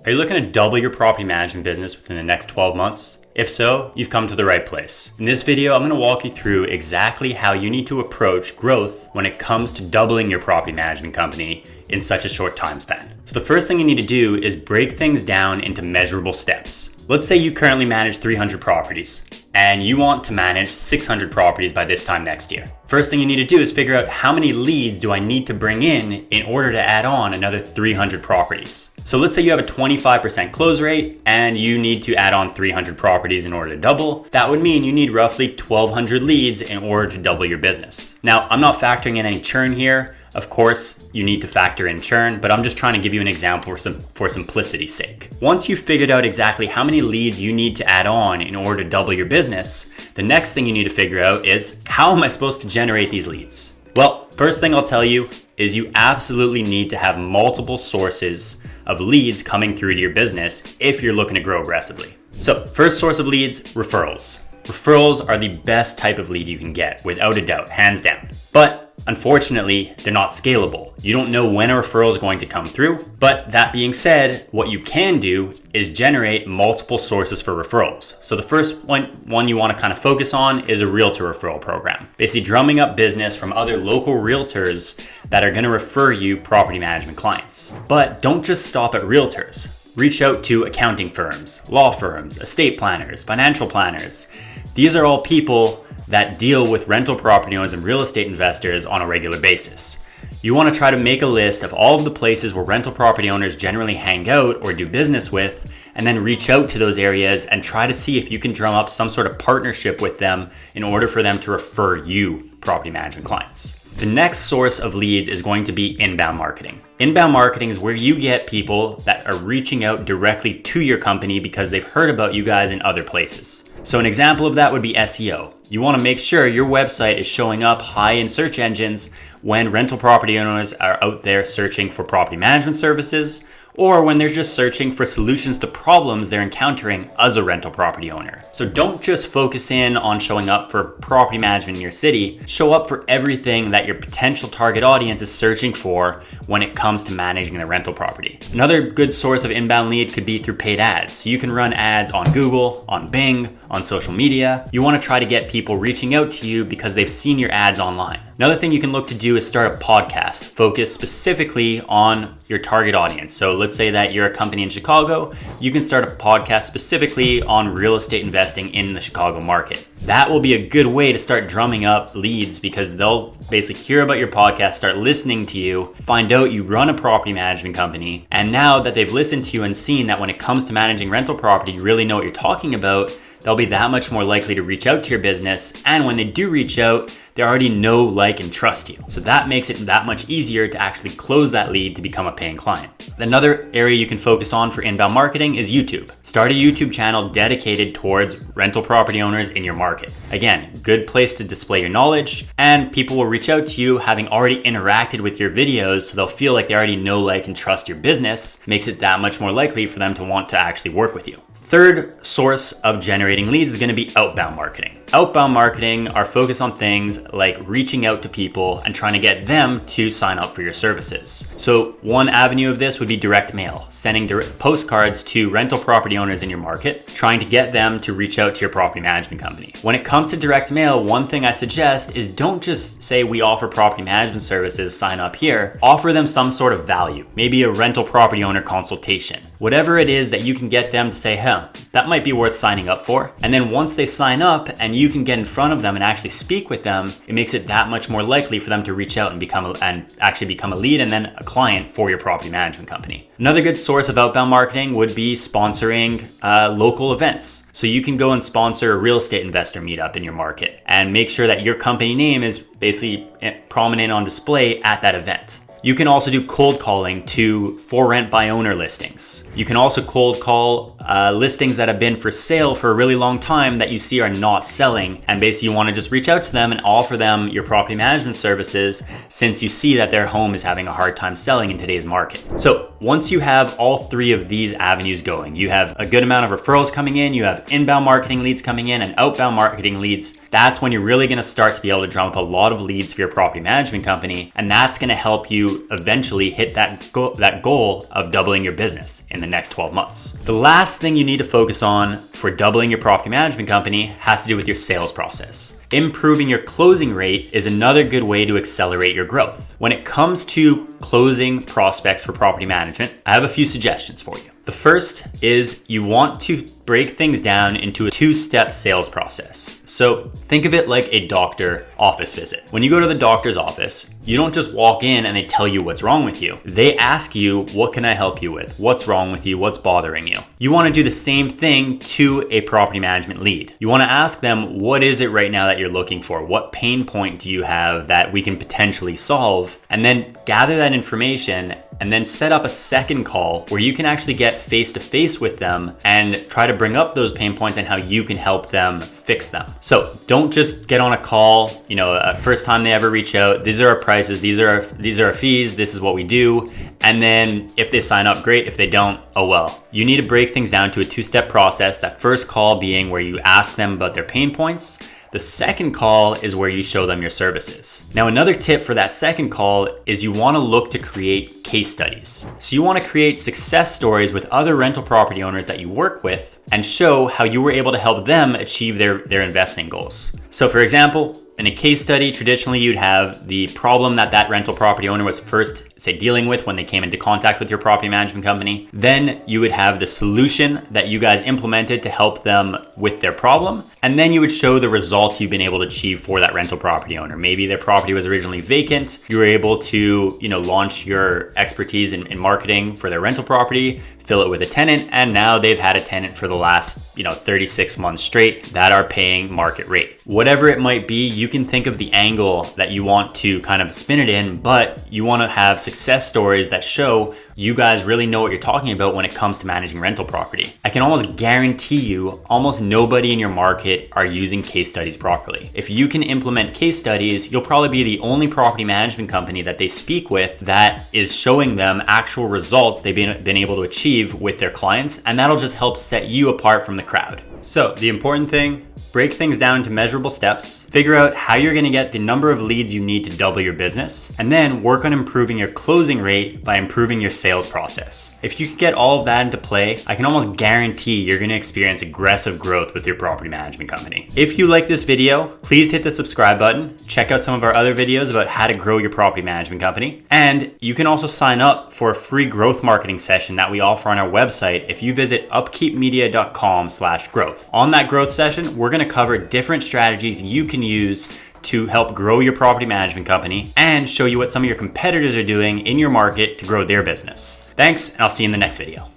Are you looking to double your property management business within the next 12 months? If so, you've come to the right place. In this video, I'm going to walk you through exactly how you need to approach growth when it comes to doubling your property management company in such a short time span. So the first thing you need to do is break things down into measurable steps. Let's say you currently manage 300 properties and you want to manage 600 properties by this time next year. First thing you need to do is figure out how many leads do I need to bring in order to add on another 300 properties. So let's say you have a 25% close rate and you need to add on 300 properties in order to double. That would mean you need roughly 1,200 leads in order to double your business. Now, I'm not factoring in any churn here. Of course, you need to factor in churn, but I'm just trying to give you an example for simplicity's sake. Once you've figured out exactly how many leads you need to add on in order to double your business, the next thing you need to figure out is, how am I supposed to generate these leads? Well, first thing I'll tell you is you absolutely need to have multiple sources of leads coming through to your business if you're looking to grow aggressively. So first source of leads, referrals. Referrals are the best type of lead you can get, without a doubt, hands down. But unfortunately, they're not scalable. You don't know when a referral is going to come through. But that being said, what you can do is generate multiple sources for referrals. So the first one you want to kind of focus on is a realtor referral program. Basically drumming up business from other local realtors that are going to refer you property management clients. But don't just stop at realtors. Reach out to accounting firms, law firms, estate planners, financial planners. These are all people that deal with rental property owners and real estate investors on a regular basis. You want to try to make a list of all of the places where rental property owners generally hang out or do business with, and then reach out to those areas and try to see if you can drum up some sort of partnership with them in order for them to refer you property management clients. The next source of leads is going to be inbound marketing. Inbound marketing is where you get people that are reaching out directly to your company because they've heard about you guys in other places. So an example of that would be SEO. You want to make sure your website is showing up high in search engines when rental property owners are out there searching for property management services, or when they're just searching for solutions to problems they're encountering as a rental property owner. So don't just focus in on showing up for property management in your city, show up for everything that your potential target audience is searching for when it comes to managing a rental property. Another good source of inbound lead could be through paid ads. So you can run ads on Google, on Bing, on social media. You want to try to get people reaching out to you because they've seen your ads online. Another thing you can look to do is start a podcast focused specifically on your target audience. So let's say that you're a company in Chicago, you can start a podcast specifically on real estate investing in the Chicago market. That will be a good way to start drumming up leads because they'll basically hear about your podcast, start listening to you, find out you run a property management company, and now that they've listened to you and seen that when it comes to managing rental property, you really know what you're talking about, they'll be that much more likely to reach out to your business. And when they do reach out, they already know, like, and trust you. So that makes it that much easier to actually close that lead to become a paying client. Another area you can focus on for inbound marketing is YouTube. Start a YouTube channel dedicated towards rental property owners in your market. Again, good place to display your knowledge, and people will reach out to you having already interacted with your videos, so they'll feel like they already know, like, and trust your business. Makes it that much more likely for them to want to actually work with you. Third source of generating leads is going to be outbound marketing. Outbound marketing are focused on things like reaching out to people and trying to get them to sign up for your services. So one avenue of this would be direct mail, sending direct postcards to rental property owners in your market, trying to get them to reach out to your property management company. When it comes to direct mail, one thing I suggest is don't just say we offer property management services, sign up here. Offer them some sort of value, maybe a rental property owner consultation. Whatever it is that you can get them to say, that might be worth signing up for. And then once they sign up and you can get in front of them and actually speak with them, it makes it that much more likely for them to reach out and actually become a lead and then a client for your property management company. Another good source of outbound marketing would be sponsoring local events. So you can go and sponsor a real estate investor meetup in your market and make sure that your company name is basically prominent on display at that event. You can also do cold calling to for rent by owner listings. You can also cold call listings that have been for sale for a really long time that you see are not selling. And basically you want to just reach out to them and offer them your property management services since you see that their home is having a hard time selling in today's market. So once you have all three of these avenues going, you have a good amount of referrals coming in, you have inbound marketing leads coming in and outbound marketing leads, that's when you're really going to start to be able to drum up a lot of leads for your property management company. And that's going to help you to eventually hit that goal of doubling your business in the next 12 months. The last thing you need to focus on for doubling your property management company has to do with your sales process. Improving your closing rate is another good way to accelerate your growth. When it comes to closing prospects for property management, I have a few suggestions for you. The first is you want to break things down into a two-step sales process. So think of it like a doctor office visit. When you go to the doctor's office, you don't just walk in and they tell you what's wrong with you. They ask you, what can I help you with? What's wrong with you? What's bothering you? You want to do the same thing to a property management lead. You want to ask them, what is it right now that you're looking for? What pain point do you have that we can potentially solve? And then gather that information and then set up a second call where you can actually get face-to-face with them and try to bring up those pain points and how you can help them fix them. So don't just get on a call, first time they ever reach out, these are our prices, these are our fees, this is what we do. And then if they sign up, great. If they don't, oh well. You need to break things down to a two-step process. That first call being where you ask them about their pain points. The second call is where you show them your services. Now, another tip for that second call is you want to look to create case studies. So you want to create success stories with other rental property owners that you work with and show how you were able to help them achieve their investing goals. So for example, in a case study, traditionally you'd have the problem that rental property owner was first, say, dealing with when they came into contact with your property management company. Then you would have the solution that you guys implemented to help them with their problem. And then you would show the results you've been able to achieve for that rental property owner. Maybe their property was originally vacant. You were able to, launch your expertise in marketing for their rental property, fill it with a tenant, and now they've had a tenant for the last 36 months straight that are paying market rate. Whatever it might be, you can think of the angle that you want to kind of spin it in, but you want to have success stories that show you guys really know what you're talking about when it comes to managing rental property. I can almost guarantee you almost nobody in your market are using case studies properly. If you can implement case studies, you'll probably be the only property management company that they speak with that is showing them actual results they've been able to achieve with their clients, and that'll just help set you apart from the crowd. So the important thing, break things down into measurable steps, figure out how you're going to get the number of leads you need to double your business, and then work on improving your closing rate by improving your sales process. If you can get all of that into play, I can almost guarantee you're going to experience aggressive growth with your property management company. If you like this video, please hit the subscribe button. Check out some of our other videos about how to grow your property management company. And you can also sign up for a free growth marketing session that we offer on our website if you visit upkeepmedia.com/growth. On that growth session, we're going to cover different strategies you can use to help grow your property management company and show you what some of your competitors are doing in your market to grow their business. Thanks, and I'll see you in the next video.